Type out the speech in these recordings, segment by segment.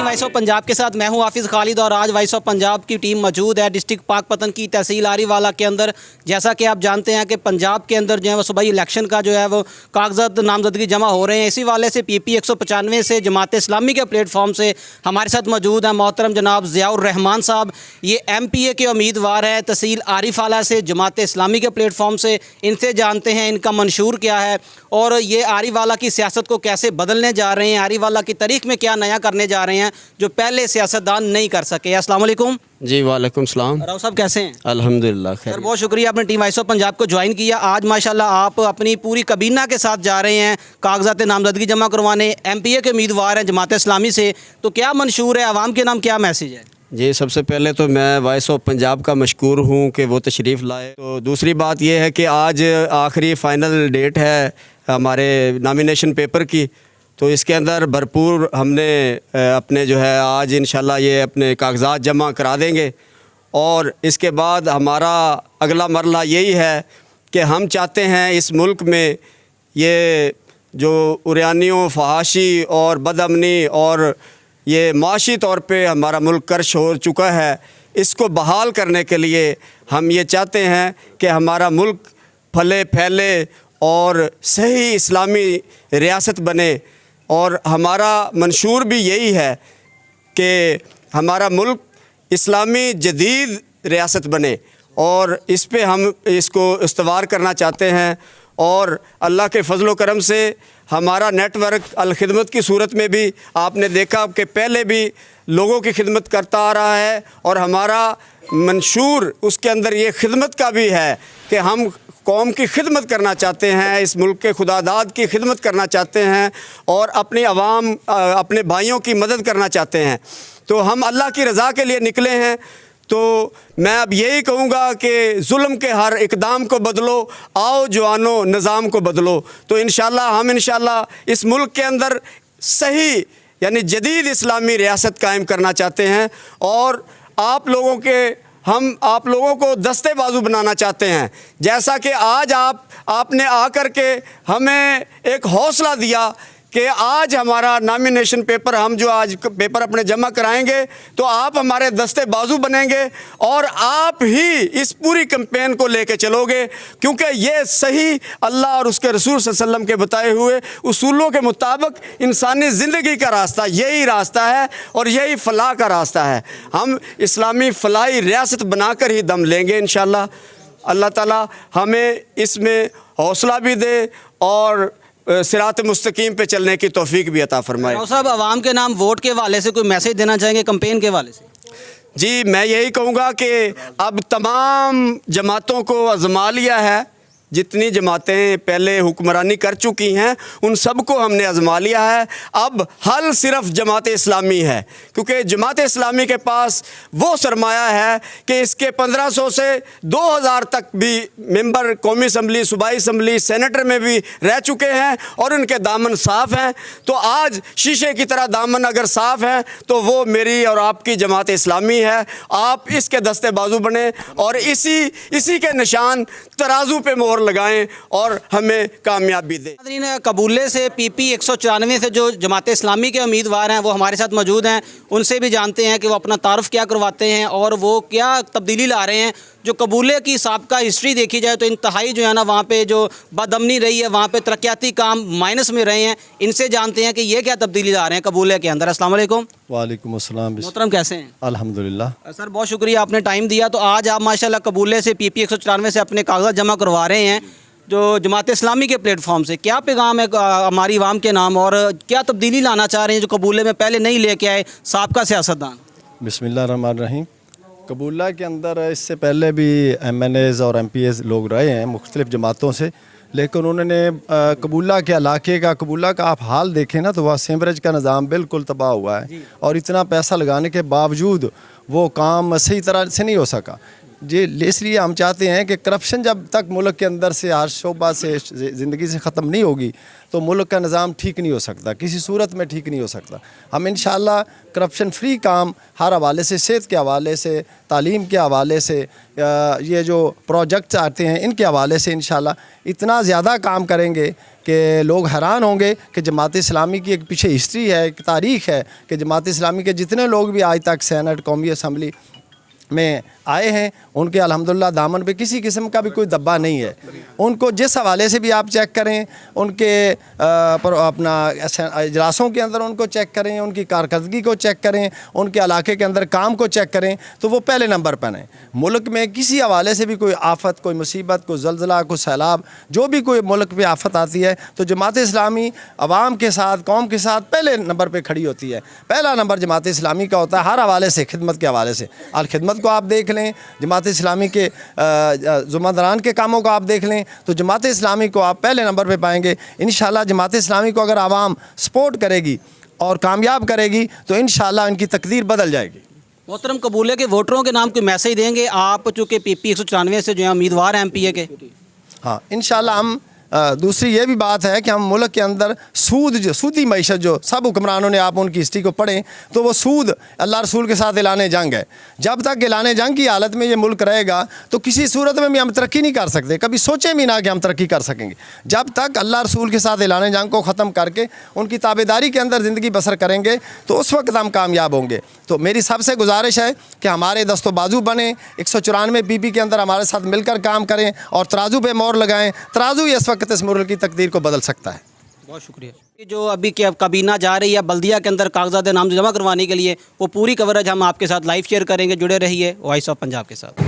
Voice of Punjab کے ساتھ میں ہوں حافظ خالد، اور آج وائس آف پنجاب کی ٹیم موجود ہے ڈسٹرکٹ پاک پتن کی تحصیل آری والا کے اندر۔ جیسا کہ آپ جانتے ہیں کہ پنجاب کے اندر جو ہے وہ صوبائی الیکشن کا جو ہے وہ کاغذات نامزدگی جمع ہو رہے ہیں، اسی والے سے پی پی 195 سے جماعت اسلامی کے پلیٹ فارم سے ہمارے ساتھ موجود ہیں محترم جناب ضیاء الرحمان صاحب۔ یہ ایم پی اے کے امیدوار ہیں تحصیل آری والا سے جماعت اسلامی کے پلیٹ فارم سے۔ ان سے جانتے ہیں ان کا منشور کیا ہے اور یہ آری والا کی سیاست کو کیسے بدلنے جا رہے ہیں، آری والا کی تاریخ میں کیا نیا کرنے جا رہے ہیں جو پہلے سیاستدان نہیں کر سکے۔ السلام علیکم جی وعلیکم السلام۔ راؤ صاحب کیسے ہیں؟ الحمدللہ خیر۔ سر بہت شکریہ، آپ نے ٹیم وائس آف پنجاب کو جوائن کیا۔ آج ماشاءاللہ آپ اپنی پوری کابینہ کے ساتھ جا رہے ہیں کاغذات نامزدگی جمع کروانے، ایم پی اے کے امیدوار ہیں جماعت اسلامی سے، تو کیا منشور ہے، عوام کے نام کیا میسیج ہے؟ جی سب سے پہلے تو میں وائس آف پنجاب کا مشکور ہوں کہ وہ تشریف لائے۔ تو دوسری بات یہ ہے کہ آج آخری فائنل ڈیٹ ہے ہمارے نامینیشن پیپر کی، تو اس کے اندر بھرپور ہم نے اپنے جو ہے آج انشاءاللہ یہ اپنے کاغذات جمع کرا دیں گے، اور اس کے بعد ہمارا اگلا مرحلہ یہی ہے کہ ہم چاہتے ہیں اس ملک میں یہ جو عریانیوں، فحاشی اور بد امنی اور یہ معاشی طور پہ ہمارا ملک کرش ہو چکا ہے، اس کو بحال کرنے کے لیے ہم یہ چاہتے ہیں کہ ہمارا ملک پھلے پھیلے اور صحیح اسلامی ریاست بنے، اور ہمارا منشور بھی یہی ہے کہ ہمارا ملک اسلامی جدید ریاست بنے، اور اس پہ ہم اس کو استوار کرنا چاہتے ہیں۔ اور اللہ کے فضل و کرم سے ہمارا نیٹ ورک الخدمت کی صورت میں بھی آپ نے دیکھا کہ پہلے بھی لوگوں کی خدمت کرتا آ رہا ہے، اور ہمارا منشور اس کے اندر یہ خدمت کا بھی ہے کہ ہم قوم کی خدمت کرنا چاہتے ہیں، اس ملک کے خداداد کی خدمت کرنا چاہتے ہیں، اور اپنی عوام اپنے بھائیوں کی مدد کرنا چاہتے ہیں۔ تو ہم اللہ کی رضا کے لیے نکلے ہیں۔ تو میں اب یہی کہوں گا کہ ظلم کے ہر اقدام کو بدلو، آؤ جوانو نظام کو بدلو۔ تو انشاءاللہ ہم انشاءاللہ اس ملک کے اندر صحیح یعنی جدید اسلامی ریاست قائم کرنا چاہتے ہیں، اور آپ لوگوں کو دستے بازو بنانا چاہتے ہیں۔ جیسا کہ آج آپ نے آ کر کے ہمیں ایک حوصلہ دیا کہ آج ہمارا نامینیشن پیپر، ہم جو آج پیپر اپنے جمع کرائیں گے تو آپ ہمارے دستے بازو بنیں گے، اور آپ ہی اس پوری کمپین کو لے کے چلو گے، کیونکہ یہ صحیح اللہ اور اس کے رسول صلی اللہ علیہ وسلم کے بتائے ہوئے اصولوں کے مطابق انسانی زندگی کا راستہ یہی راستہ ہے، اور یہی فلاح کا راستہ ہے۔ ہم اسلامی فلاحی ریاست بنا کر ہی دم لیں گے انشاءاللہ۔ اللہ تعالی ہمیں اس میں حوصلہ بھی دے اور صراط مستقیم پہ چلنے کی توفیق بھی عطا فرمائے۔ راؤ صاحب عوام کے نام ووٹ کے حوالے سے کوئی میسیج دینا چاہیں گے کمپین کے حوالے سے؟ جی میں یہی کہوں گا کہ اب تمام جماعتوں کو آزما لیا ہے، جتنی جماعتیں پہلے حکمرانی کر چکی ہیں ان سب کو ہم نے آزما لیا ہے۔ اب حل صرف جماعت اسلامی ہے، کیونکہ جماعت اسلامی کے پاس وہ سرمایہ ہے کہ اس کے 1500 سے 2000 تک بھی ممبر قومی اسمبلی، صوبائی اسمبلی، سینیٹر میں بھی رہ چکے ہیں، اور ان کے دامن صاف ہیں۔ تو آج شیشے کی طرح دامن اگر صاف ہیں تو وہ میری اور آپ کی جماعت اسلامی ہے۔ آپ اس کے دستے بازو بنیں، اور اسی کے نشان ترازو پہ مہر لگائیں اور ہمیں کامیابی دیں۔ ناظرین، قبولے سے پی پی 194 سے جو جماعت اسلامی کے امیدوار ہیں وہ ہمارے ساتھ موجود ہیں، ان سے بھی جانتے ہیں کہ وہ اپنا تعارف کیا کرواتے ہیں اور وہ کیا تبدیلی لا رہے ہیں۔ جو قبولے کی سابقہ ہسٹری دیکھی جائے تو انتہائی جو ہے نا وہاں پہ جو بد امنی رہی ہے، وہاں پہ ترقیاتی کام مائنس میں رہے ہیں۔ ان سے جانتے ہیں کہ یہ کیا تبدیلی لا رہے ہیں قبولے کے اندر۔ السلام علیکم۔ وعلیکم السلام۔ محترم کیسے ہیں؟ الحمدللہ۔ سر بہت شکریہ، آپ نے ٹائم دیا۔ تو آج آپ ماشاءاللہ قبولے سے پی پی 194 سے اپنے کاغذات جمع کروا رہے ہیں جو جماعت اسلامی کے پلیٹ فارم سے، کیا پیغام ہے ہماری عوام کے نام، اور کیا تبدیلی لانا چاہ رہے ہیں جو قبولے میں پہلے نہیں لے کے آئے سابقہ سیاستدان؟ بسم اللہ الرحمن الرحیم۔ قبولہ کے اندر اس سے پہلے بھی ایم این ایز اور ایم پی ایز لوگ رہے ہیں مختلف جماعتوں سے، لیکن انہوں نے قبولہ کے علاقے کا، قبولہ کا آپ حال دیکھیں نا تو وہاں سیمریج کا نظام بالکل تباہ ہوا ہے، اور اتنا پیسہ لگانے کے باوجود وہ کام صحیح طرح سے نہیں ہو سکا۔ اس لیے ہم چاہتے ہیں کہ کرپشن جب تک ملک کے اندر سے ہر شعبہ سے زندگی سے ختم نہیں ہوگی تو ملک کا نظام ٹھیک نہیں ہو سکتا، کسی صورت میں ٹھیک نہیں ہو سکتا۔ ہم انشاءاللہ کرپشن فری کام ہر حوالے سے، صحت کے حوالے سے، تعلیم کے حوالے سے، یہ جو پروجیکٹس آتے ہیں ان کے حوالے سے انشاءاللہ اتنا زیادہ کام کریں گے کہ لوگ حیران ہوں گے کہ جماعت اسلامی کی ایک پیچھے ہسٹری ہے، ایک تاریخ ہے کہ جماعت اسلامی کے جتنے لوگ بھی آج تک سینٹ، قومی اسمبلی میں آئے ہیں ان کے الحمدللہ دامن پہ کسی قسم کا بھی کوئی دبا نہیں ہے۔ ان کو جس حوالے سے بھی آپ چیک کریں، ان کے اپنا اجلاسوں کے اندر ان کو چیک کریں، ان کی کارکردگی کو چیک کریں، ان کے علاقے کے اندر کام کو چیک کریں تو وہ پہلے نمبر پر ہیں۔ ملک میں کسی حوالے سے بھی کوئی آفت، کوئی مصیبت، کوئی زلزلہ، کوئی سیلاب، جو بھی کوئی ملک پہ آفت آتی ہے تو جماعت اسلامی عوام کے ساتھ، قوم کے ساتھ پہلے نمبر پہ کھڑی ہوتی ہے۔ پہلا نمبر جماعت اسلامی کا ہوتا ہے ہر حوالے سے، خدمت کے حوالے سے۔ الخدمت کو آپ دیکھ لیں، جماعت اسلامی کے ذمہ داران کے کاموں کو آپ دیکھ لیں تو جماعت اسلامی کو آپ پہلے نمبر پہ پائیں گے۔ انشاءاللہ جماعت اسلامی کو اگر عوام سپورٹ کرے گی اور کامیاب کرے گی تو انشاءاللہ ان کی تقدیر بدل جائے گی۔ محترم قبول ہے کہ ووٹروں کے نام کوئی میسیج دیں گے آپ، چونکہ پی پی 194 سے جو ہیں امیدوار ہیں MP کے؟ ہاں انشاءاللہ ہم دوسری یہ بھی بات ہے کہ ہم ملک کے اندر سودی معیشت جو سب حکمرانوں نے، آپ ان کی ہسٹری کو پڑھیں تو وہ سود اللہ رسول کے ساتھ اعلان جنگ ہے۔ جب تک اعلان جنگ کی حالت میں یہ ملک رہے گا تو کسی صورت میں بھی ہم ترقی نہیں کر سکتے، کبھی سوچیں بھی نہ کہ ہم ترقی کر سکیں گے۔ جب تک اللہ رسول کے ساتھ اعلان جنگ کو ختم کر کے ان کی تابعداری کے اندر زندگی بسر کریں گے تو اس وقت ہم کامیاب ہوں گے۔ تو میری سب سے گزارش ہے کہ ہمارے دست و بازو بنیں، 194 PP کے اندر ہمارے ساتھ مل کر کام کریں اور ترازو پہ مور لگائیں۔ ترازو ہی اس وقت اس ملک کی تقدیر کو بدل سکتا ہے۔ بہت شکریہ۔ جو ابھی کابینہ جا رہی ہے بلدیہ کے اندر کاغذات نام جمع کروانے کے لیے، وہ پوری کوریج ہم آپ کے ساتھ لائیو شیئر کریں گے، جڑے رہیے وائس آف پنجاب کے ساتھ۔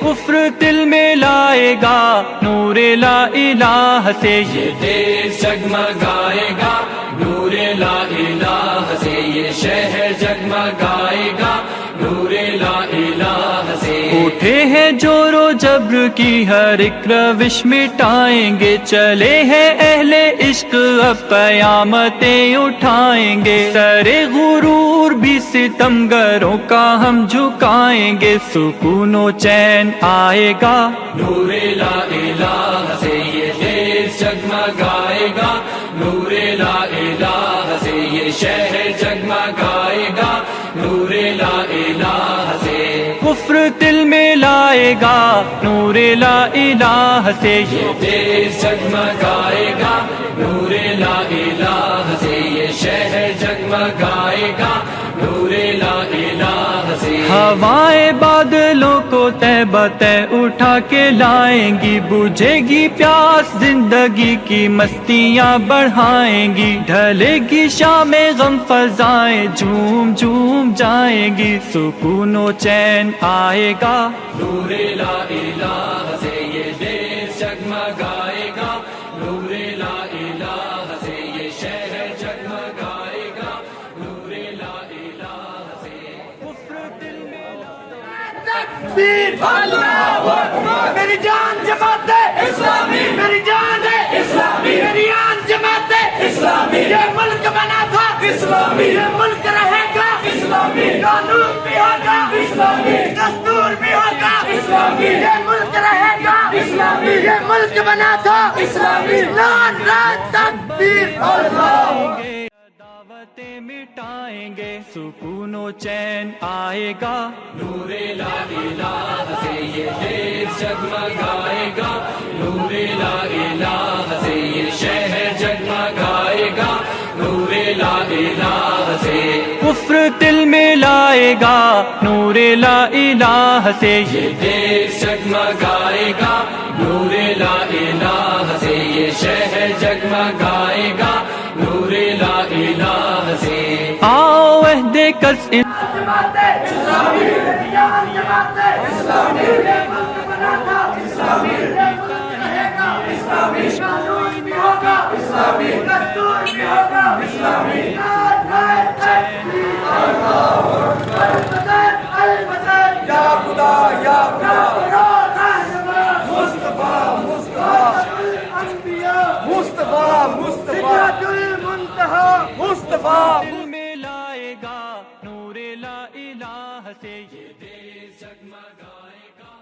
کفر دل میں لائے گا نور لا الہ سے، یہ دیش جگمگائے گا نور لا الہ سے، یہ شہر جگمگائے گا نور لا الہ سے۔ اٹھے ہیں جور و جبر کی ہر ایک روش مٹائیں گے، چلے ہیں اہل عشق اب قیامتیں اٹھائیں گے، سر غرور بھی ستمگروں کا ہم جھکائیں گے، سکون و چین آئے گا نور لا الہ سے، یہ دیش جگمگائے گا نور لا الہ سے، یہ شہر جگمگائے گا نور لا الہ سے۔ کفر دل میں لائے گا نور لا الہ سے، یہ دیش جگمگائے گا نور لا الہ سے، یہ شہر جگمگائے گا نور لا الہ سے۔ ہوائیں بادلوں کو تہ بتہ اٹھا کے لائیں گی، بجھے گی پیاس زندگی کی مستیاں بڑھائیں گی، ڈھلے گی شام غم فضائیں جھوم جھوم جائیں گی، سکون و چین آئے گا نور لا الہ سے، یہ دیش جگمگائے گا نور لا الہ سے، یہ شہر جگمگائے گا نور لا الہ سے۔ تکبیر اللہ اکبر، میری جان جماعت اسلامی، میری جان ہے اسلامی، میری جان جماعت اسلامی، یہ ملک بنا تھا اسلامی، یہ ملک رہے گا اسلامی، قانون بھی ہوگا اسلامی، دستور بھی ہوگا اسلامی، یہ ملک رہے گا اسلامی، یہ ملک بنا تھا اسلامی، نعرہ تکبیر اللہ۔ دعوتیں مٹائیں گے، سکون و چین آئے گا نور لا الہ سے، یہ دیش جگمگائے گا نور لا الہ سے، یہ شہر جگمگائے گا نور لا الہ سے۔ کفر دل میں لائے گا نور لا الہ سے، یہ دیش جگمگائے گا نور لا الہ سے، یہ شہر جگمگائے گا نور لا الہ سے۔ آؤ عہد کس جماعت اسلامی، میری جان جماعت اسلامی، یہ ملک بنا تھا اسلامی، یہ ملک رہے گا اسلامی، قانون بھی ہوگا اسلامی، دستور بھی ہوگا اسلامی، دل میں لائے گا نور لا الہ سے یہ دیش جگمگائے گا